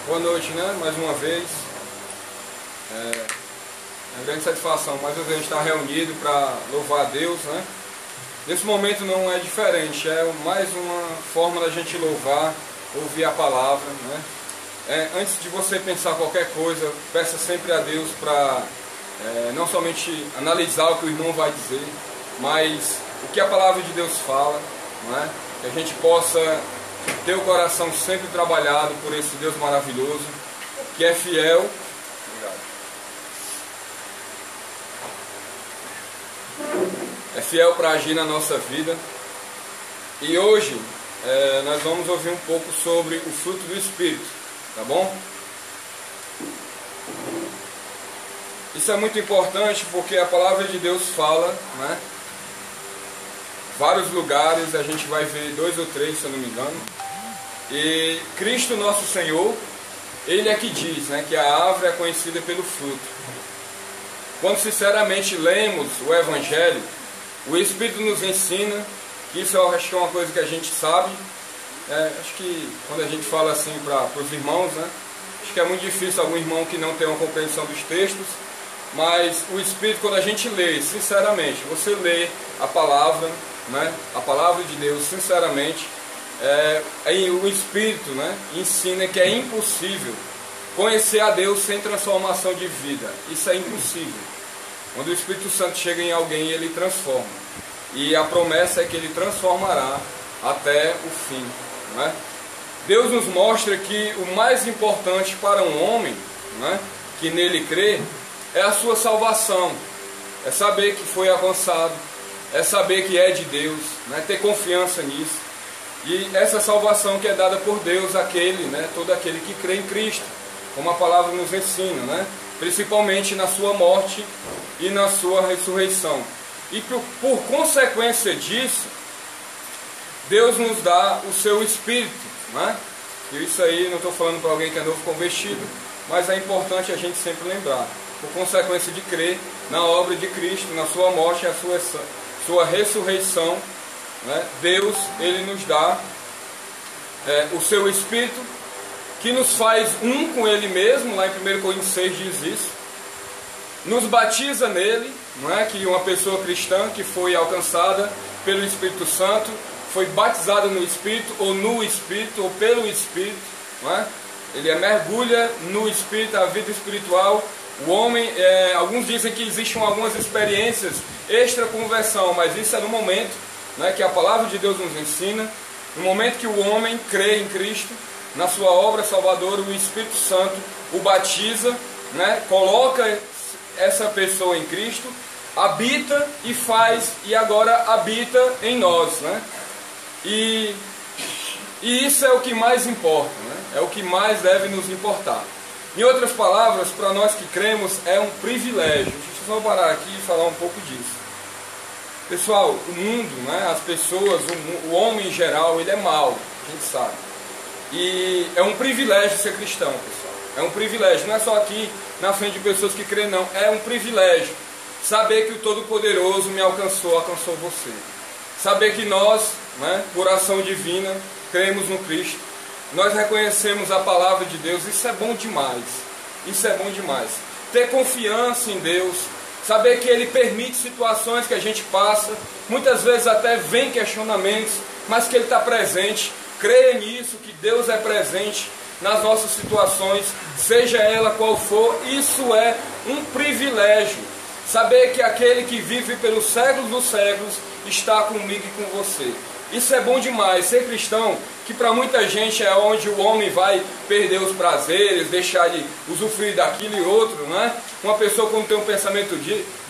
Boa noite, né? Mais uma vez. É uma grande satisfação mais uma vez a gente estar reunido para louvar a Deus, né? Nesse momento não é diferente, é mais uma forma da gente louvar, ouvir a palavra, né? Antes de você pensar qualquer coisa, peça sempre a Deus para não somente analisar o que o irmão vai dizer, mas o que a palavra de Deus fala, né? Que a gente possa ter o coração sempre trabalhado por esse Deus maravilhoso, que é fiel. É fiel para agir na nossa vida. E hoje nós vamos ouvir um pouco sobre o fruto do Espírito, tá bom? Isso é muito importante porque a palavra de Deus fala, né? Vários lugares, a gente vai ver 2 ou 3, se eu não me engano. E Cristo nosso Senhor, Ele é que diz, né, que a árvore é conhecida pelo fruto. Quando sinceramente lemos o Evangelho, o Espírito nos ensina, que isso eu acho que é uma coisa que a gente sabe. Acho que quando a gente fala assim para os irmãos, né, acho que é muito difícil algum irmão que não tenha uma compreensão dos textos, mas o Espírito, quando a gente lê, sinceramente, você lê a palavra, né, a palavra de Deus, sinceramente, o Espírito, né, ensina que é impossível conhecer a Deus sem transformação de vida. Isso é impossível. Quando o Espírito Santo chega em alguém, ele transforma. E a promessa é que ele transformará até o fim, né? Deus nos mostra que o mais importante para um homem, né, que nele crê, é a sua salvação. É saber que foi avançado, é saber que é de Deus, né, ter confiança nisso. E essa salvação que é dada por Deus àquele, né, todo aquele que crê em Cristo, como a palavra nos ensina, né, principalmente na sua morte e na sua ressurreição. E por consequência disso, Deus nos dá o seu Espírito, né? E isso aí não estou falando para alguém que é novo convertido, mas é importante a gente sempre lembrar. Por consequência de crer na obra de Cristo, na sua morte e a sua ressurreição, né? Deus, Ele nos dá o seu Espírito, que nos faz um com Ele mesmo. Lá em 1 Coríntios 6 diz isso. Nos batiza nele, não é? Que uma pessoa cristã que foi alcançada pelo Espírito Santo, foi batizada no Espírito, ou no Espírito, ou pelo Espírito, não é? Ele mergulha no Espírito, a vida espiritual. O homem, alguns dizem que existem algumas experiências extra-conversão, mas isso é no momento, né, que a palavra de Deus nos ensina, no momento que o homem crê em Cristo, na sua obra salvadora, o Espírito Santo o batiza, né, coloca essa pessoa em Cristo, habita e agora habita em nós, né? E isso é o que mais importa, né? É o que mais deve nos importar. Em outras palavras, para nós que cremos, é um privilégio. Deixa eu só parar aqui e falar um pouco disso. Pessoal, o mundo, né, as pessoas, o homem em geral, ele é mau, a gente sabe. E é um privilégio ser cristão, pessoal. É um privilégio, não é só aqui na frente de pessoas que creem, não. É um privilégio saber que o Todo-Poderoso me alcançou você. Saber que nós, né, por ação divina, cremos no Cristo. Nós reconhecemos a palavra de Deus. Isso é bom demais. Isso é bom demais. Ter confiança em Deus. Saber que Ele permite situações que a gente passa. Muitas vezes até vem questionamentos, mas que Ele está presente. Creia nisso, que Deus é presente nas nossas situações, seja ela qual for. Isso é um privilégio. Saber que aquele que vive pelos séculos dos séculos está comigo e com você. Isso é bom demais. Ser cristão, que para muita gente é onde o homem vai perder os prazeres, deixar de usufruir daquilo e outro, né? Uma pessoa quando tem um pensamento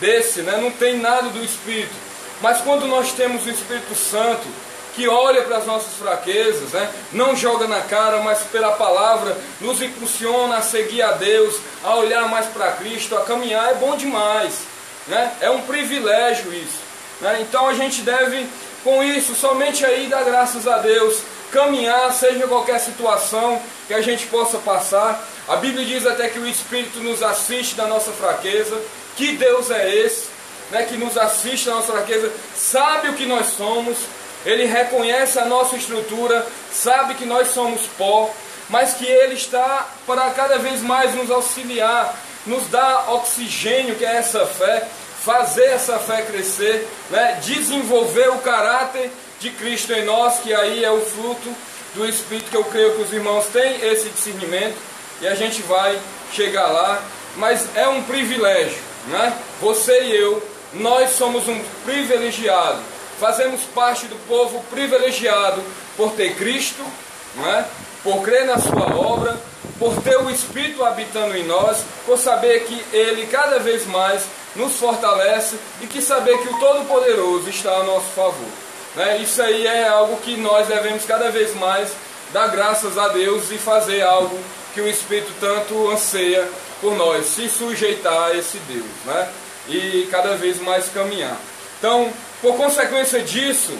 desse, né, não tem nada do Espírito. Mas quando nós temos o Espírito Santo, que olha para as nossas fraquezas, né, não joga na cara, mas pela palavra nos impulsiona a seguir a Deus, a olhar mais para Cristo, a caminhar, é bom demais, né? É um privilégio isso, né? Então a gente deve, com isso, somente aí dar graças a Deus, caminhar, seja qualquer situação que a gente possa passar. A Bíblia diz até que o Espírito nos assiste na nossa fraqueza. Que Deus é esse, né, que nos assiste na nossa fraqueza, sabe o que nós somos, Ele reconhece a nossa estrutura, sabe que nós somos pó, mas que Ele está para cada vez mais nos auxiliar, nos dar oxigênio, que é essa fé, fazer essa fé crescer, né? Desenvolver o caráter de Cristo em nós, que aí é o fruto do Espírito, que eu creio que os irmãos têm esse discernimento, e a gente vai chegar lá, mas é um privilégio, né? Você e eu, nós somos um privilegiado, fazemos parte do povo privilegiado por ter Cristo, né? Por crer na sua obra, por ter o Espírito habitando em nós, por saber que Ele cada vez mais nos fortalece e que saber que o Todo-Poderoso está a nosso favor, né? Isso aí é algo que nós devemos cada vez mais dar graças a Deus e fazer algo que o Espírito tanto anseia por nós, se sujeitar a esse Deus, né? E cada vez mais caminhar. Então, por consequência disso,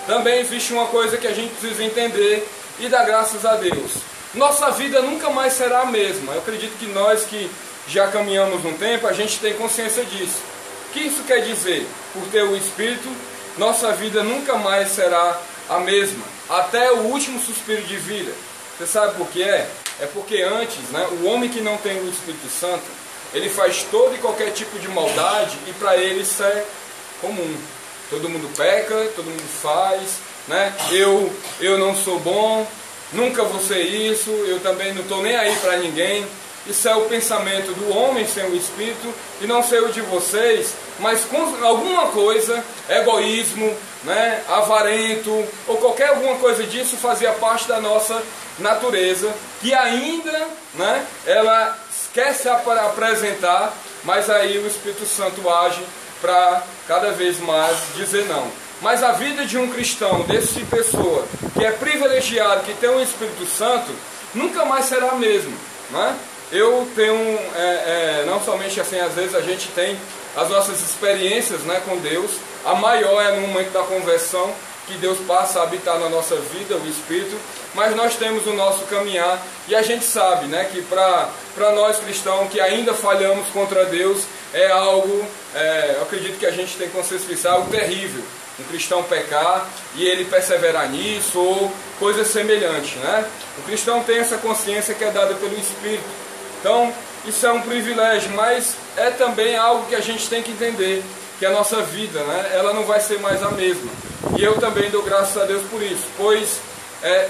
também existe uma coisa que a gente precisa entender e dar graças a Deus. Nossa vida nunca mais será a mesma. Eu acredito que nós que já caminhamos um tempo, a gente tem consciência disso. O que isso quer dizer? Por ter o Espírito, nossa vida nunca mais será a mesma, até o último suspiro de vida. Você sabe por que é? É porque antes, né, o homem que não tem o Espírito Santo, ele faz todo e qualquer tipo de maldade, e para ele isso é comum. Todo mundo peca, todo mundo faz, né? Eu não sou bom, nunca vou ser isso, eu também não estou nem aí para ninguém. Isso é o pensamento do homem sem o Espírito, e não sei o de vocês, mas com alguma coisa, egoísmo, né, avarento, ou qualquer alguma coisa disso fazia parte da nossa natureza, que ainda, né, ela quer se apresentar, mas aí o Espírito Santo age para cada vez mais dizer não. Mas a vida de um cristão, desse pessoa que é privilegiado, que tem o Espírito Santo, nunca mais será a mesma, né? Eu tenho, não somente assim, às vezes a gente tem as nossas experiências, né, com Deus. A maior é no momento da conversão, que Deus passa a habitar na nossa vida, o Espírito. Mas nós temos o nosso caminhar, e a gente sabe, né, que para nós cristãos que ainda falhamos contra Deus, é algo, eu acredito que a gente tem consciência disso, é algo terrível. Um cristão pecar e ele perseverar nisso, ou coisa semelhante, né? O cristão tem essa consciência que é dada pelo Espírito. Então, isso é um privilégio, mas é também algo que a gente tem que entender, que a nossa vida, né, ela não vai ser mais a mesma. E eu também dou graças a Deus por isso, pois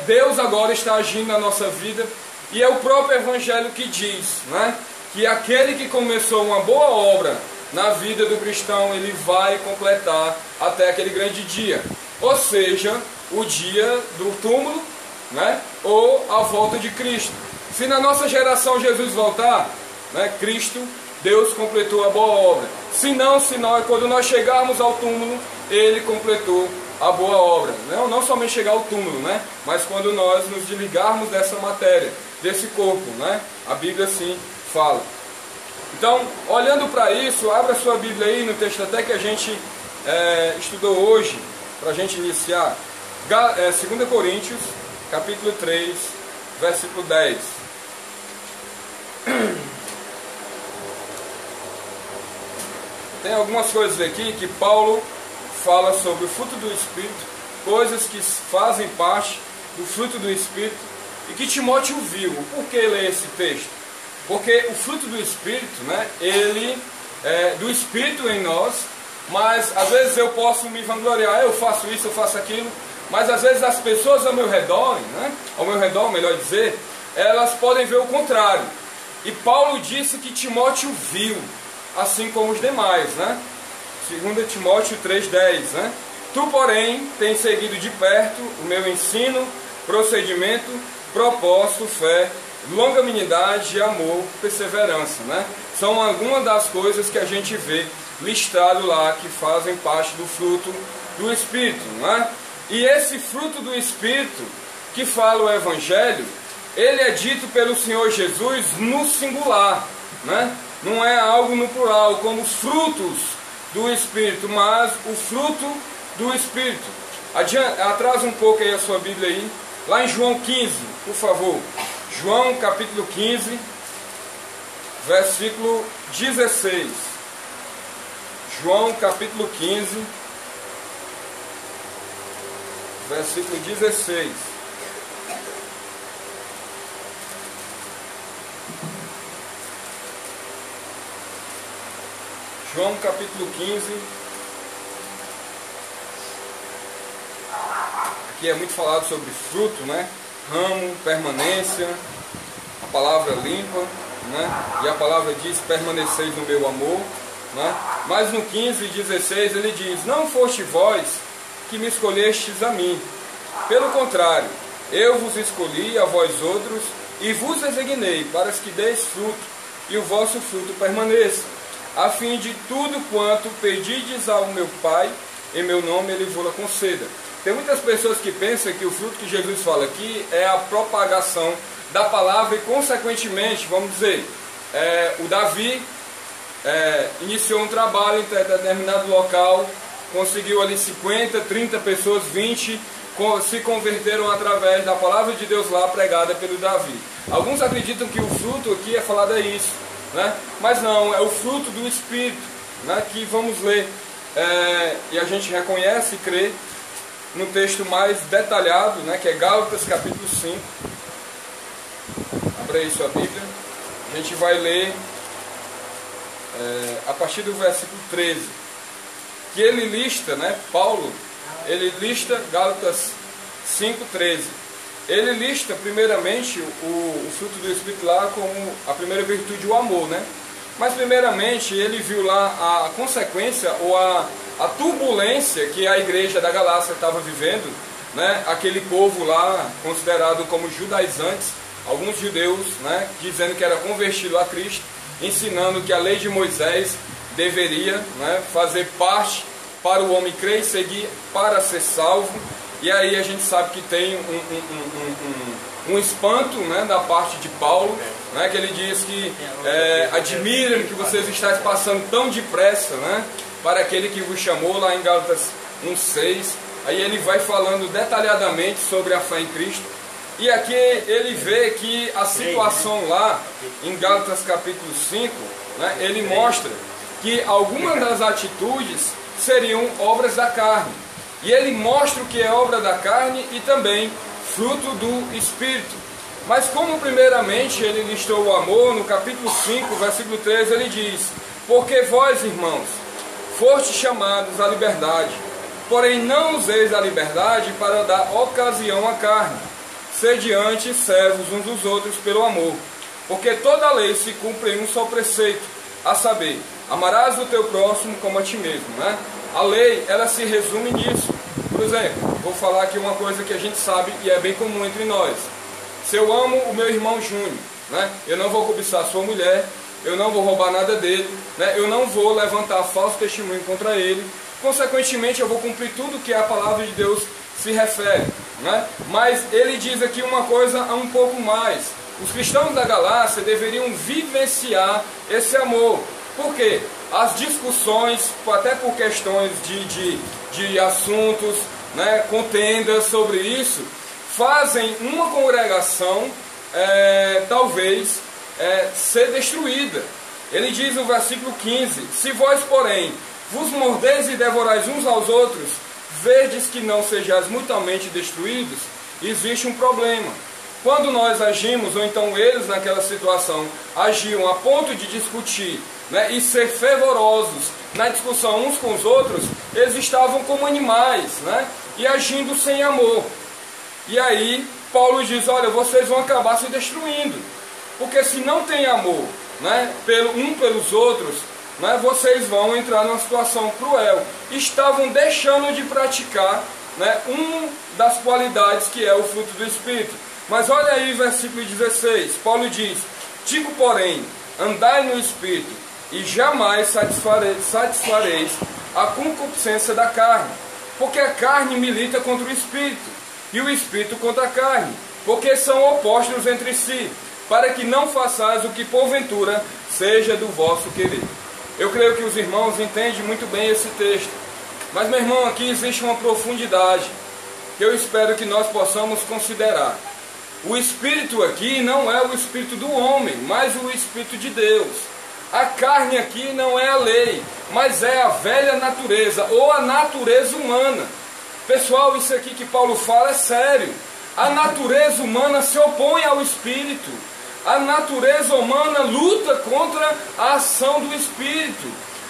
Deus agora está agindo na nossa vida, e é o próprio Evangelho que diz, né, que aquele que começou uma boa obra na vida do cristão, ele vai completar até aquele grande dia. Ou seja, o dia do túmulo, né, ou a volta de Cristo. Se na nossa geração Jesus voltar, né, Cristo, Deus completou a boa obra. Se não, quando nós chegarmos ao túmulo, Ele completou a boa obra. Não somente chegar ao túmulo, né, mas quando nós nos desligarmos dessa matéria, desse corpo, né, a Bíblia assim fala. Então, olhando para isso, abra sua Bíblia aí no texto até que a gente estudou hoje, para a gente iniciar. 2 Coríntios, capítulo 3, versículo 10. Tem algumas coisas aqui que Paulo fala sobre o fruto do Espírito, coisas que fazem parte do fruto do Espírito, e que Timóteo viu. Por que ler esse texto? Porque o fruto do Espírito, né, ele é do Espírito em nós, mas às vezes eu posso me vangloriar, eu faço isso, eu faço aquilo, mas às vezes as pessoas ao meu redor, melhor dizer, elas podem ver o contrário. E Paulo disse que Timóteo viu, assim como os demais, né? 2 Timóteo 3,10, né? Tu, porém, tens seguido de perto o meu ensino, procedimento, propósito, fé, longanimidade, amor, perseverança, né? São algumas das coisas que a gente vê listado lá, que fazem parte do fruto do Espírito, né? E esse fruto do Espírito, que fala o Evangelho, ele é dito pelo Senhor Jesus no singular, né? Não é algo no plural, como os frutos do Espírito, mas o fruto do Espírito. Atrasa um pouco aí a sua Bíblia aí, lá em João 15, por favor. João capítulo 15, versículo 16. João capítulo 15, versículo 16. João capítulo 15. Aqui é muito falado sobre fruto, né? Ramo, permanência, a palavra limpa, né? E a palavra diz: permaneceis no meu amor, né? Mas no 15 e 16 ele diz: não foste vós que me escolhestes a mim, pelo contrário, eu vos escolhi a vós outros e vos designei para que deis fruto e o vosso fruto permaneça, a fim de tudo quanto pedides ao meu Pai em meu nome ele vos conceda. Tem muitas pessoas que pensam que o fruto que Jesus fala aqui é a propagação da palavra e, consequentemente, vamos dizer, o Davi iniciou um trabalho em determinado local, conseguiu ali 50, 30 pessoas, 20 se converteram através da palavra de Deus lá pregada pelo Davi. Alguns acreditam que o fruto aqui é falado isso, né? Mas não, é o fruto do Espírito, né? Que vamos ler, e a gente reconhece e crê no texto mais detalhado, né? Que é Gálatas capítulo 5. Abra aí sua Bíblia. A gente vai ler a partir do versículo 13, que ele lista, né? Paulo, ele lista Gálatas 5:13. Ele lista primeiramente o fruto do Espírito lá como a primeira virtude, o amor, né? Mas primeiramente ele viu lá a consequência ou a turbulência que a igreja da Galácia estava vivendo, né? Aquele povo lá considerado como judaizantes, alguns judeus, né? Dizendo que era convertido a Cristo, ensinando que a lei de Moisés deveria, né? Fazer parte para o homem crer e seguir para ser salvo. E aí a gente sabe que tem um espanto, né, da parte de Paulo, né, que ele diz que admira que vocês estáis passando tão depressa, né, para aquele que vos chamou, lá em Gálatas 1:6. Aí ele vai falando detalhadamente sobre a fé em Cristo. E aqui ele vê que a situação lá em Gálatas capítulo 5, né, ele mostra que algumas das atitudes seriam obras da carne. E ele mostra o que é obra da carne e também fruto do Espírito. Mas como primeiramente ele listou o amor, no capítulo 5, versículo 13, ele diz: porque vós, irmãos, fostes chamados à liberdade, porém não useis a liberdade para dar ocasião à carne. Sede antes servos uns dos outros pelo amor. Porque toda a lei se cumpre em um só preceito, a saber, amarás o teu próximo como a ti mesmo, né? A lei, ela se resume nisso. Por exemplo, vou falar aqui uma coisa que a gente sabe e é bem comum entre nós. Se eu amo o meu irmão Júnior, né, eu não vou cobiçar sua mulher, eu não vou roubar nada dele, né, eu não vou levantar falso testemunho contra ele. Consequentemente, eu vou cumprir tudo que a palavra de Deus se refere, né? Mas ele diz aqui uma coisa um pouco mais. Os cristãos da Galácia deveriam vivenciar esse amor. Por quê? As discussões, até por questões de assuntos, né, contendas sobre isso, fazem uma congregação talvez ser destruída. Ele diz no versículo 15: se vós, porém, vos mordeis e devorais uns aos outros, vedes que não sejais mutuamente destruídos, existe um problema. Quando nós agimos, ou então eles naquela situação agiam a ponto de discutir, né, e ser fervorosos na discussão uns com os outros, eles estavam como animais, né, e agindo sem amor. E aí Paulo diz: olha, vocês vão acabar se destruindo, porque se não tem amor, né, pelos outros, né, vocês vão entrar numa situação cruel. Estavam deixando de praticar, né, das qualidades que é o fruto do Espírito. Mas olha aí versículo 16, Paulo diz: digo, porém, andai no Espírito, e jamais satisfareis a concupiscência da carne, porque a carne milita contra o Espírito, e o Espírito contra a carne, porque são opostos entre si, para que não façais o que porventura seja do vosso querer. Eu creio que os irmãos entendem muito bem esse texto, mas, meu irmão, aqui existe uma profundidade que eu espero que nós possamos considerar. O Espírito aqui não é o Espírito do homem, mas o Espírito de Deus. A carne aqui não é a lei, mas é a velha natureza, ou a natureza humana. Pessoal, isso aqui que Paulo fala é sério. A natureza humana se opõe ao Espírito. A natureza humana luta contra a ação do Espírito.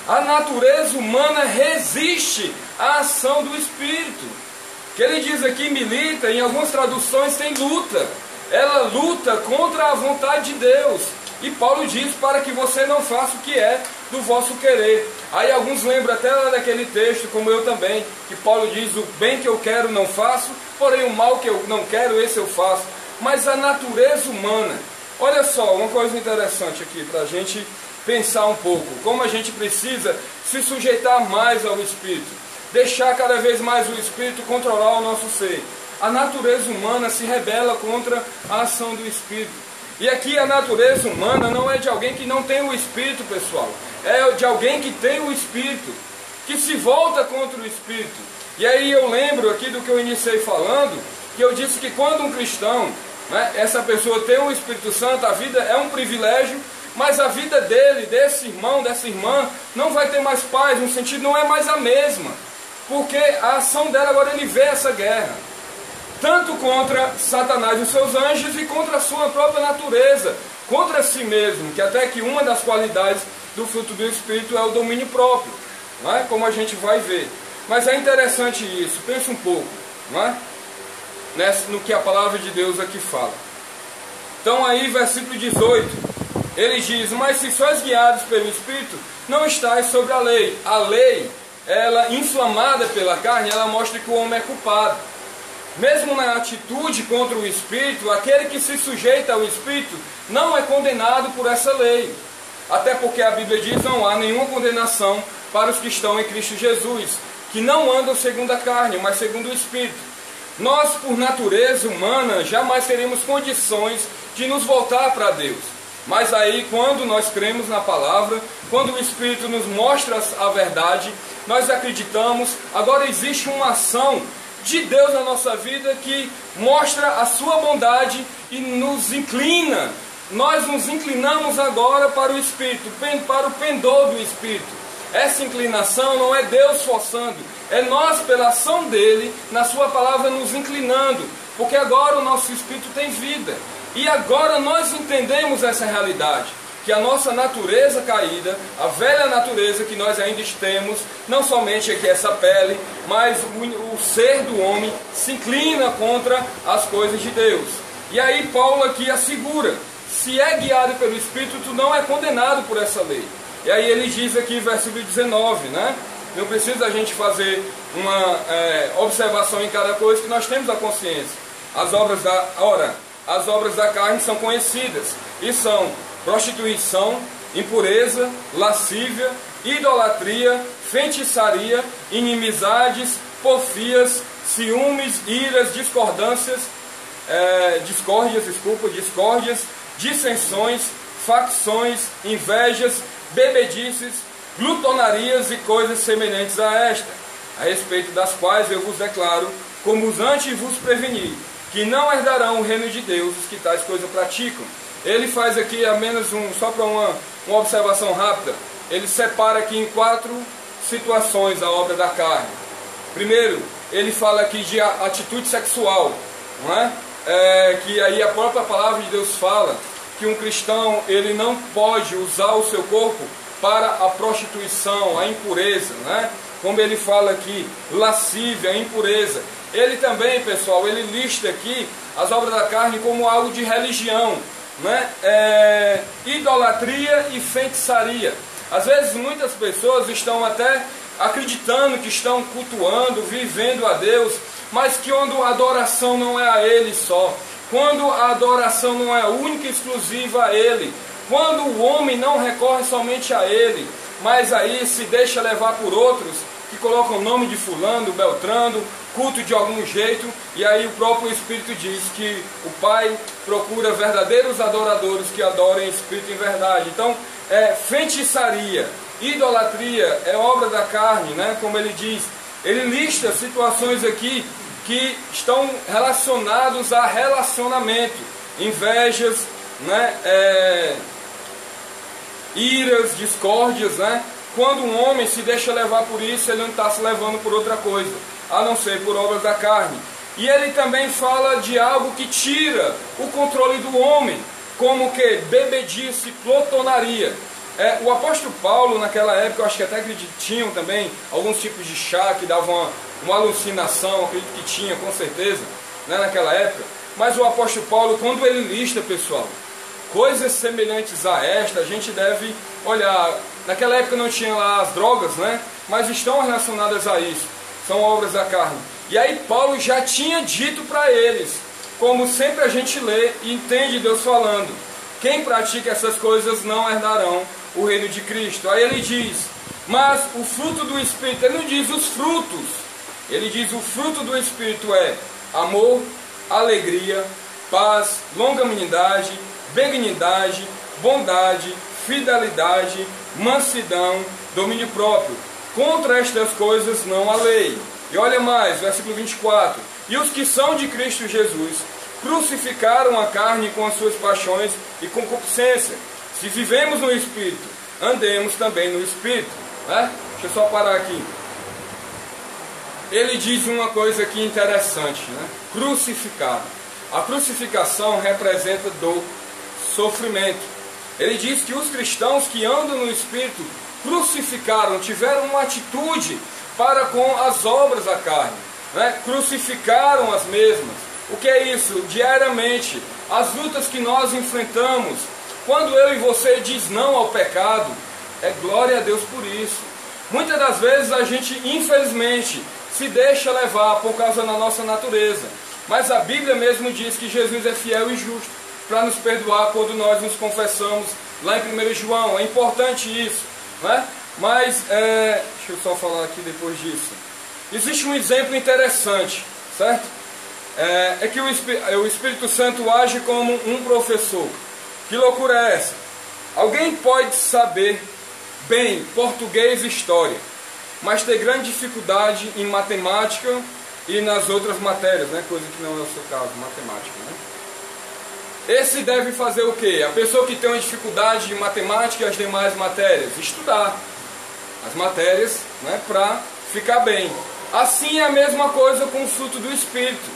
A natureza humana resiste à ação do Espírito. O que ele diz aqui, milita, em algumas traduções tem luta. Ela luta contra a vontade de Deus. E Paulo diz para que você não faça o que é do vosso querer. Aí alguns lembram até lá daquele texto, como eu também, que Paulo diz: o bem que eu quero não faço, porém o mal que eu não quero, esse eu faço. Mas a natureza humana, olha só, uma coisa interessante aqui para a gente pensar um pouco, como a gente precisa se sujeitar mais ao Espírito, deixar cada vez mais o Espírito controlar o nosso ser. A natureza humana se rebela contra a ação do Espírito. E aqui a natureza humana não é de alguém que não tem o Espírito, pessoal. É de alguém que tem o Espírito, que se volta contra o Espírito. E aí eu lembro aqui do que eu iniciei falando, que eu disse que quando um cristão, né, essa pessoa tem o Espírito Santo, a vida é um privilégio, mas a vida dele, desse irmão, dessa irmã, não vai ter mais paz, no sentido não é mais a mesma. Porque a ação dela agora, ele vê essa guerra. Tanto contra Satanás e seus anjos e contra a sua própria natureza, contra si mesmo, que até que uma das qualidades do fruto do Espírito é o domínio próprio, não é? Como a gente vai ver. Mas é interessante isso, pensa um pouco, não é? No que a palavra de Deus aqui fala. Então aí, versículo 18, ele diz: mas se sois guiados pelo Espírito, não estáis sobre a lei. A lei, ela inflamada pela carne, ela mostra que o homem é culpado. Mesmo na atitude contra o Espírito, aquele que se sujeita ao Espírito não é condenado por essa lei. Até porque a Bíblia diz: não há nenhuma condenação para os que estão em Cristo Jesus, que não andam segundo a carne, mas segundo o Espírito. Nós, por natureza humana, jamais teríamos condições de nos voltar para Deus. Mas aí, quando nós cremos na palavra, quando o Espírito nos mostra a verdade, nós acreditamos. Agora existe uma ação de Deus na nossa vida que mostra a sua bondade e nos inclina. Nós nos inclinamos agora para o Espírito, para o pendor do Espírito. Essa inclinação não é Deus forçando, é nós, pela ação dele, na sua palavra, nos inclinando, porque agora o nosso Espírito tem vida. E agora nós entendemos essa realidade, que a nossa natureza caída, a velha natureza que nós ainda temos, não somente aqui essa pele, mas o ser do homem se inclina contra as coisas de Deus. E aí Paulo aqui assegura: se é guiado pelo Espírito, tu não é condenado por essa lei. E aí ele diz aqui, versículo 19, né? Não precisa a gente fazer uma observação em cada coisa, que nós temos a consciência. As obras da carne são conhecidas, e são prostituição, impureza, lascívia, idolatria, feitiçaria, inimizades, porfias, ciúmes, iras, discórdias, dissensões, facções, invejas, bebedices, glutonarias e coisas semelhantes a esta, a respeito das quais eu vos declaro, como os antes vos preveni, que não herdarão o reino de Deus os que tais coisas praticam. Ele faz aqui apenas só para uma observação rápida, ele separa aqui em 4 situações a obra da carne. Primeiro, ele fala aqui de atitude sexual, não é? Que aí a própria palavra de Deus fala que um cristão, ele não pode usar o seu corpo para a prostituição, a impureza, né? Como ele fala aqui, lascívia, impureza. Ele também, pessoal, ele lista aqui as obras da carne como algo de religião, né? Idolatria e feitiçaria. Às vezes muitas pessoas estão até acreditando que estão cultuando, vivendo a Deus, mas que quando a adoração não é a Ele só, quando a adoração não é única e exclusiva a Ele, quando o homem não recorre somente a Ele, mas aí se deixa levar por outros que colocam o nome de fulano, beltrano, culto de algum jeito, e aí o próprio Espírito diz que o Pai procura verdadeiros adoradores que adorem Espírito em verdade. Então, feitiçaria, idolatria é obra da carne, né? Como ele diz, ele lista situações aqui que estão relacionados a relacionamento, invejas, né? Iras, discórdias, né? Quando um homem se deixa levar por isso, ele não está se levando por outra coisa. a não ser por obras da carne. E ele também fala de algo que tira o controle do homem, como que bebedice, glotonaria. O apóstolo Paulo, naquela época, eu acho que até que tinham também alguns tipos de chá que davam uma alucinação, acredito que tinha, com certeza, né, naquela época. Mas o apóstolo Paulo, quando ele lista, pessoal, coisas semelhantes a esta, a gente deve olhar. Naquela época não tinha lá as drogas, né? Mas estão relacionadas a isso. São obras da carne. E aí Paulo já tinha dito para eles, como sempre a gente lê e entende Deus falando: quem pratica essas coisas não herdarão o reino de Cristo. Aí ele diz, mas o fruto do Espírito, ele não diz os frutos, ele diz o fruto do Espírito é amor, alegria, paz, longanimidade, benignidade, bondade, fidelidade, mansidão, domínio próprio. Contra estas coisas não há lei. E olha mais, versículo 24. E os que são de Cristo Jesus crucificaram a carne com as suas paixões e concupiscência. Se vivemos no Espírito, andemos também no Espírito. Né? Deixa eu só parar aqui. Ele diz uma coisa aqui interessante, né? Crucificado. A crucificação representa dor, sofrimento. Ele diz que os cristãos que andam no Espírito crucificaram, tiveram uma atitude para com as obras da carne, né? Crucificaram as mesmas. O que é isso? Diariamente, as lutas que nós enfrentamos, quando eu e você diz não ao pecado, é glória a Deus por isso. Muitas das vezes a gente, infelizmente, se deixa levar por causa da nossa natureza. Mas a Bíblia mesmo diz que Jesus é fiel e justo para nos perdoar quando nós nos confessamos lá em 1 João. É importante isso, né? Mas, deixa eu só falar aqui depois disso. Existe um exemplo interessante, certo? É que o Espírito Santo age como um professor. Que loucura é essa? Alguém pode saber bem português e história, mas ter grande dificuldade em matemática e nas outras matérias, né? Coisa que não é o seu caso, matemática, né? Esse deve fazer o quê? A pessoa que tem uma dificuldade em matemática e as demais matérias, estudar as matérias, né, para ficar bem. Assim é a mesma coisa com o fruto do Espírito,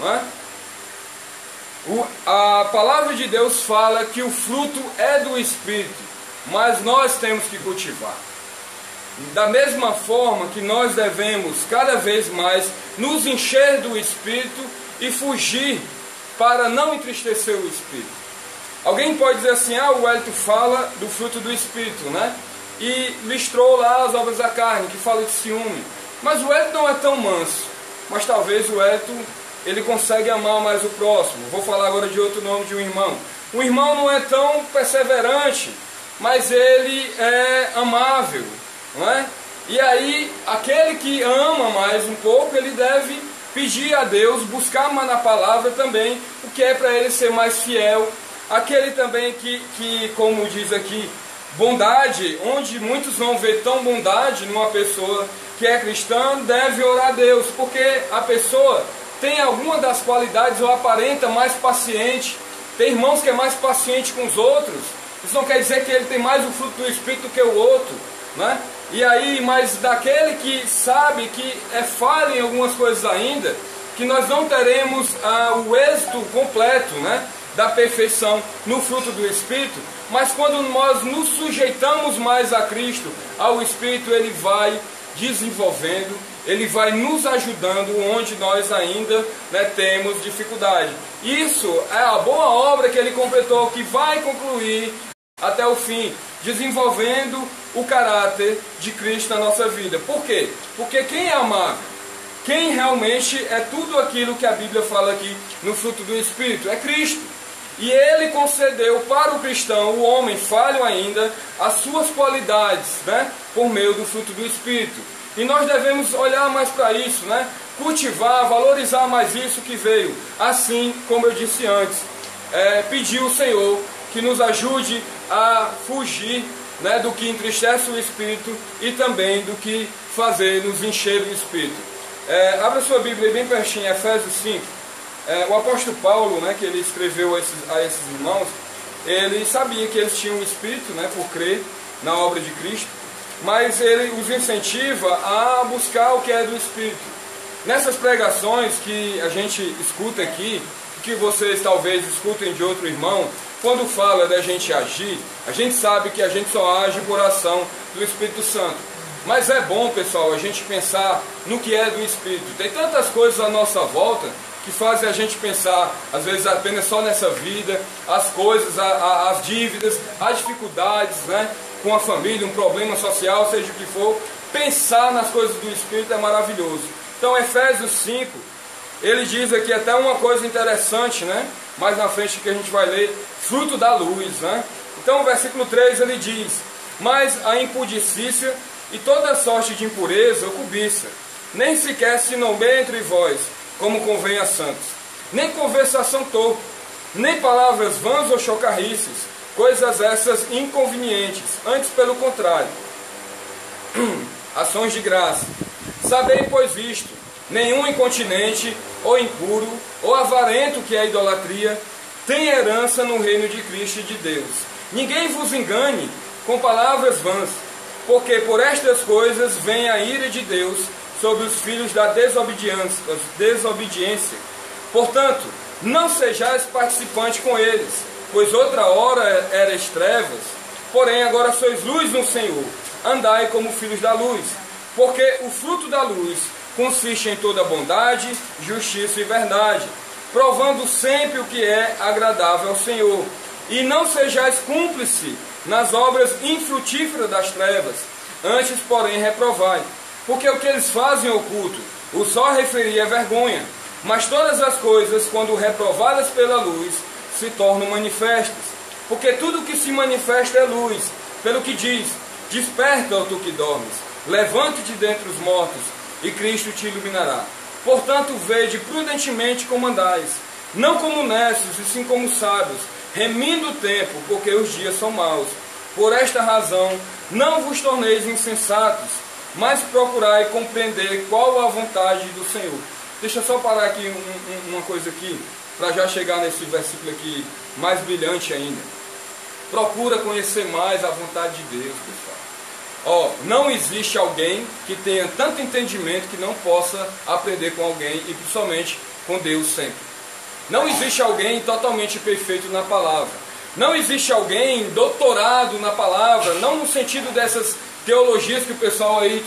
não é? A palavra de Deus fala que o fruto é do Espírito, mas nós temos que cultivar. Da mesma forma que nós devemos cada vez mais nos encher do Espírito e fugir para não entristecer o Espírito. Alguém pode dizer assim, o Wellington fala do fruto do Espírito, né? E listrou lá as obras da carne, que fala de ciúme. Mas o Wellington não é tão manso. Mas talvez o Wellington, ele consegue amar mais o próximo. Vou falar agora de outro nome de um irmão. O irmão não é tão perseverante, mas ele é amável, não é? E aí, aquele que ama mais um pouco, ele deve pedir a Deus, buscar na palavra também, o que é para ele ser mais fiel. Aquele também que, como diz aqui, bondade, onde muitos não vê tão bondade numa pessoa que é cristã, deve orar a Deus, porque a pessoa tem alguma das qualidades ou aparenta mais paciente. Tem irmãos que é mais paciente com os outros, isso não quer dizer que ele tem mais o fruto do Espírito que o outro, né? E aí, mas daquele que sabe que é falho em algumas coisas ainda, que nós não teremos o êxito completo, né, da perfeição no fruto do Espírito, mas quando nós nos sujeitamos mais a Cristo, ao Espírito, ele vai desenvolvendo, ele vai nos ajudando onde nós ainda, né, temos dificuldade. Isso é a boa obra que ele completou, que vai concluir até o fim, desenvolvendo o caráter de Cristo na nossa vida. Por quê? Porque quem é amável, quem realmente é tudo aquilo que a Bíblia fala aqui no fruto do Espírito, é Cristo. E ele concedeu para o cristão, o homem falho ainda, as suas qualidades, né, por meio do fruto do Espírito. E nós devemos olhar mais para isso, né, cultivar, valorizar mais isso que veio. Assim, como eu disse antes, pedir ao Senhor que nos ajude a fugir, né, do que entristece o Espírito e também do que fazer nos encher do Espírito. Abra sua Bíblia bem pertinho, Efésios 5. O apóstolo Paulo, né, que ele escreveu a esses irmãos, ele sabia que eles tinham o Espírito, né, por crer na obra de Cristo, mas ele os incentiva a buscar o que é do Espírito. nessas pregações que a gente escuta aqui, que vocês talvez escutem de outro irmão, quando fala da gente agir, a gente sabe que a gente só age por ação do Espírito Santo. Mas é bom, pessoal, a gente pensar no que é do Espírito. Tem tantas coisas à nossa volta que fazem a gente pensar, às vezes apenas só nessa vida, as coisas, as dívidas, as dificuldades, né, com a família, um problema social, seja o que for. Pensar nas coisas do Espírito é maravilhoso. Então, Efésios 5, ele diz aqui até uma coisa interessante, né? Mais na frente que a gente vai ler, fruto da luz, né? Então, o versículo 3 ele diz: mas a impudicícia e toda sorte de impureza ou cobiça, nem sequer se nomeia entre vós, como convém a santos, nem conversação torpe, nem palavras vãs ou chocarrices, coisas essas inconvenientes, antes pelo contrário, ações de graça. Sabei, pois, isto: nenhum incontinente, ou impuro, ou avarento, que é a idolatria, tem herança no reino de Cristo e de Deus. Ninguém vos engane com palavras vãs, porque por estas coisas vem a ira de Deus sobre os filhos da desobediência. Portanto, não sejais participantes com eles, pois outra hora erais trevas, porém agora sois luz no Senhor. Andai como filhos da luz, porque o fruto da luz consiste em toda bondade, justiça e verdade, provando sempre o que é agradável ao Senhor. E não sejais cúmplice nas obras infrutíferas das trevas, antes, porém, reprovai. Porque o que eles fazem oculto, o só referir é vergonha. Mas todas as coisas, quando reprovadas pela luz, se tornam manifestas. Porque tudo que se manifesta é luz. Pelo que diz: desperta, ó tu que dormes, levante-te dentre os mortos, e Cristo te iluminará. Portanto, vede prudentemente como andais, não como necios, e sim como sábios, remindo o tempo, porque os dias são maus. Por esta razão, não vos torneis insensatos, mas procurai compreender qual a vontade do Senhor. Deixa eu só parar aqui uma coisa aqui, para já chegar nesse versículo aqui mais brilhante ainda. Procura conhecer mais a vontade de Deus, pessoal. Não existe alguém que tenha tanto entendimento que não possa aprender com alguém, e principalmente com Deus sempre. Não existe alguém totalmente perfeito na palavra. Não existe alguém doutorado na palavra, não no sentido dessas teologias que o pessoal aí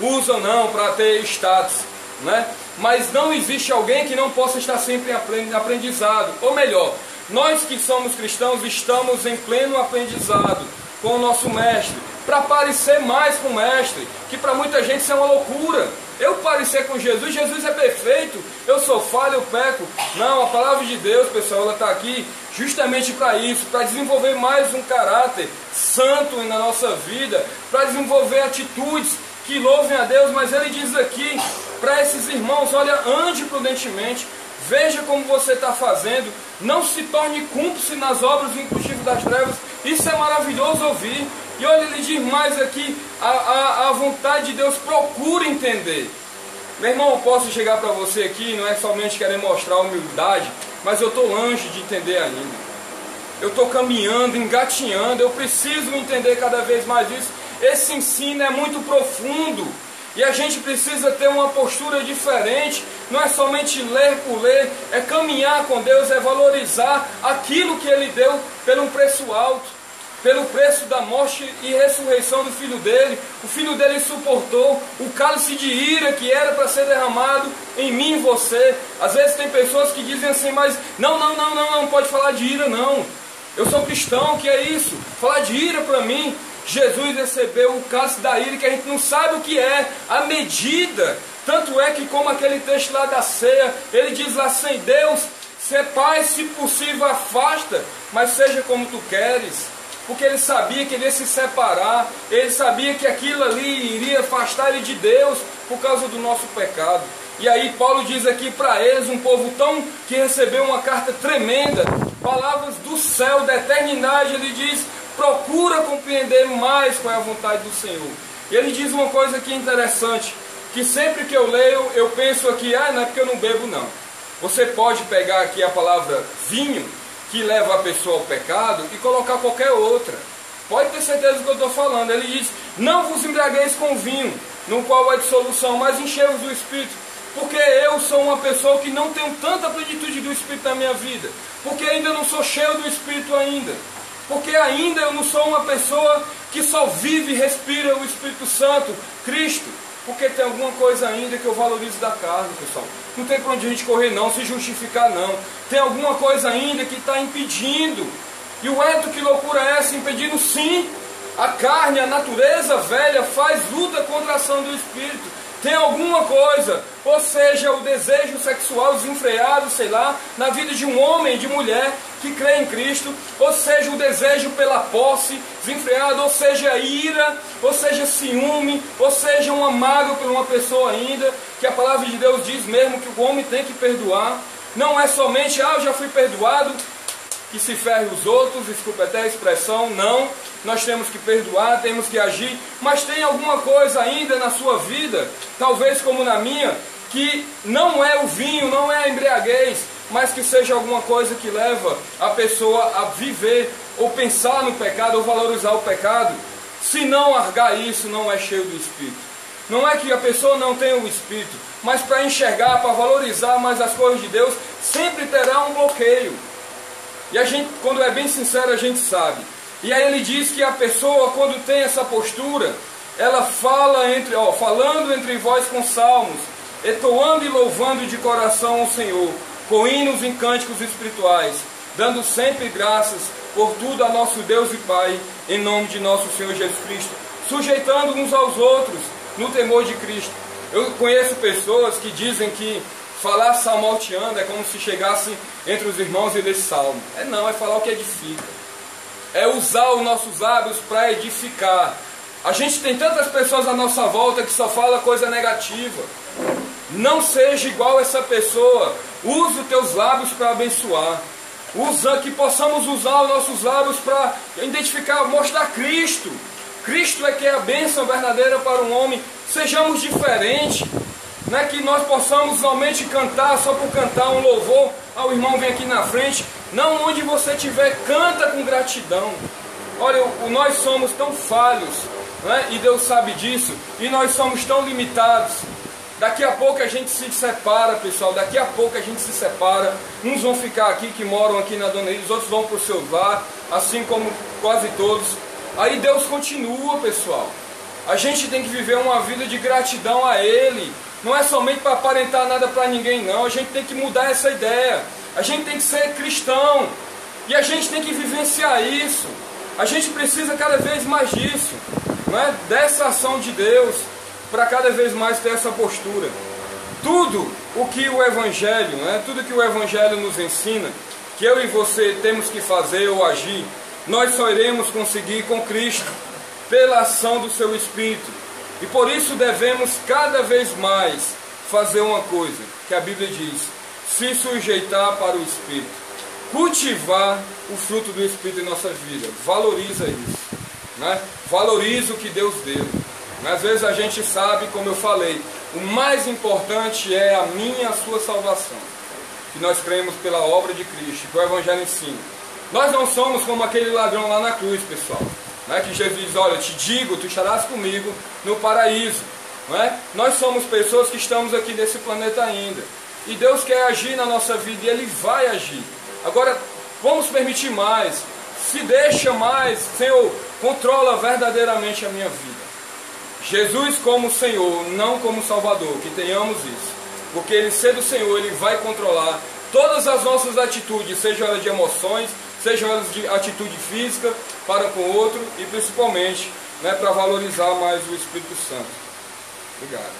usa não para ter status, né? Mas não existe alguém que não possa estar sempre em aprendizado. Ou melhor, nós que somos cristãos estamos em pleno aprendizado com o nosso mestre, para parecer mais com o mestre, que para muita gente isso é uma loucura. Eu parecer com Jesus, Jesus é perfeito, eu sou falho, eu peco. Não, a palavra de Deus, pessoal, ela está aqui justamente para isso, para desenvolver mais um caráter santo na nossa vida, para desenvolver atitudes que louvem a Deus. Mas ele diz aqui para esses irmãos: olha, ande prudentemente, veja como você está fazendo, não se torne cúmplice nas obras infrutíferas das trevas. Isso é maravilhoso ouvir. E olha, ele diz mais aqui, a vontade de Deus, procura entender. Meu irmão, eu posso chegar para você aqui, não é somente querer mostrar humildade, mas eu estou longe de entender ainda. Eu estou caminhando, engatinhando, eu preciso entender cada vez mais isso. Esse ensino é muito profundo, e a gente precisa ter uma postura diferente. Não é somente ler por ler, é caminhar com Deus, é valorizar aquilo que Ele deu pelo um preço alto, pelo preço da morte e ressurreição do Filho dele. O Filho dele suportou o cálice de ira que era para ser derramado em mim e você. Às vezes tem pessoas que dizem assim: mas não pode falar de ira não. Eu sou cristão, que é isso? Falar de ira para mim? Jesus recebeu o cálice da ira, que a gente não sabe o que é, a medida. Tanto é que, como aquele texto lá da ceia, ele diz lá: sem Deus, ser Pai, se possível afasta, mas seja como tu queres. Porque ele sabia que ele ia se separar, ele sabia que aquilo ali iria afastar ele de Deus por causa do nosso pecado. E aí Paulo diz aqui para eles, um povo tão que recebeu uma carta tremenda, palavras do céu, da eternidade. Ele diz: procura compreender mais qual é a vontade do Senhor. E ele diz uma coisa aqui interessante, que sempre que eu leio, eu penso aqui: não é porque eu não bebo não. Você pode pegar aqui a palavra vinho, que leva a pessoa ao pecado, e colocar qualquer outra. Pode ter certeza do que eu estou falando. Ele diz: não vos embriagueis com vinho. no qual há dissolução, mas enchei-vos do Espírito. Porque eu sou uma pessoa que não tenho tanta plenitude do Espírito na minha vida. Porque ainda não sou cheio do Espírito ainda. Porque ainda eu não sou uma pessoa que só vive e respira o Espírito Santo, Cristo. Porque tem alguma coisa ainda que eu valorizo da carne, pessoal. Não tem para onde a gente correr não, se justificar não. Tem alguma coisa ainda que está impedindo. E o eto, que loucura é essa? Impedindo sim. A carne, a natureza velha faz luta contra a ação do Espírito. Tem alguma coisa, ou seja, o desejo sexual desenfreado, sei lá, na vida de um homem, de mulher que crê em Cristo, ou seja, o desejo pela posse desenfreado, ou seja, a ira, ou seja, ciúme, ou seja, uma mágoa por uma pessoa ainda, que a palavra de Deus diz mesmo que o homem tem que perdoar. Não é somente, eu já fui perdoado, que se ferre os outros, desculpa até a expressão, não. Nós temos que perdoar, temos que agir, mas tem alguma coisa ainda na sua vida, talvez como na minha, que não é o vinho, não é a embriaguez, mas que seja alguma coisa que leva a pessoa a viver, ou pensar no pecado, ou valorizar o pecado. Se não largar isso, não é cheio do Espírito. Não é que a pessoa não tenha o Espírito, mas para enxergar, para valorizar mais as coisas de Deus, sempre terá um bloqueio. E a gente, quando é bem sincero, a gente sabe. E aí ele diz que a pessoa, quando tem essa postura, ela fala falando entre vós com salmos, entoando e louvando de coração o Senhor, com hinos e cânticos espirituais, dando sempre graças por tudo a nosso Deus e Pai, em nome de nosso Senhor Jesus Cristo, sujeitando uns aos outros no temor de Cristo. Eu conheço pessoas que dizem que falar salmodiando é como se chegasse entre os irmãos e lesse salmo. Não, é falar o que edifica. É usar os nossos lábios para edificar. A gente tem tantas pessoas à nossa volta que só fala coisa negativa. Não seja igual essa pessoa. Use os teus lábios para abençoar. Que possamos usar os nossos lábios para identificar, mostrar Cristo. Cristo é que é a bênção verdadeira para um homem. Sejamos diferentes. Não é que nós possamos somente cantar só por cantar um louvor. O irmão vem aqui na frente. Não, onde você estiver, canta com gratidão. Olha, nós somos tão falhos, né? E Deus sabe disso. E nós somos tão limitados. Daqui a pouco a gente se separa, pessoal. Daqui a pouco a gente se separa. Uns vão ficar aqui, que moram aqui na Dona Ilha, os outros vão para o seu lar, assim como quase todos. Aí Deus continua, pessoal. A gente tem que viver uma vida de gratidão a Ele. Não é somente para aparentar nada para ninguém, não. A gente tem que mudar essa ideia. A gente tem que ser cristão. E a gente tem que vivenciar isso. A gente precisa cada vez mais disso, não é? Dessa ação de Deus, para cada vez mais ter essa postura. Tudo o que o Evangelho, né? Tudo que o Evangelho nos ensina, que eu e você temos que fazer ou agir, nós só iremos conseguir com Cristo, pela ação do seu Espírito. E por isso devemos cada vez mais fazer uma coisa, que a Bíblia diz: se sujeitar para o Espírito. Cultivar o fruto do Espírito em nossa vida. Valoriza isso, né? Valoriza o que Deus deu. Às vezes a gente sabe, como eu falei, o mais importante é a minha e a sua salvação, que nós cremos pela obra de Cristo, que o Evangelho ensina. Nós não somos como aquele ladrão lá na cruz, pessoal, né? Que Jesus diz: olha, eu te digo, tu estarás comigo no paraíso, não é? Nós somos pessoas que estamos aqui nesse planeta ainda, e Deus quer agir na nossa vida, e Ele vai agir. Agora, vamos permitir mais. Se deixa mais. Senhor, controla verdadeiramente a minha vida. Jesus como Senhor, não como Salvador. Que tenhamos isso. Porque Ele sendo o Senhor, Ele vai controlar todas as nossas atitudes, sejam elas de emoções, sejam elas de atitude física para com o outro, e principalmente, né, para valorizar mais o Espírito Santo. Obrigado.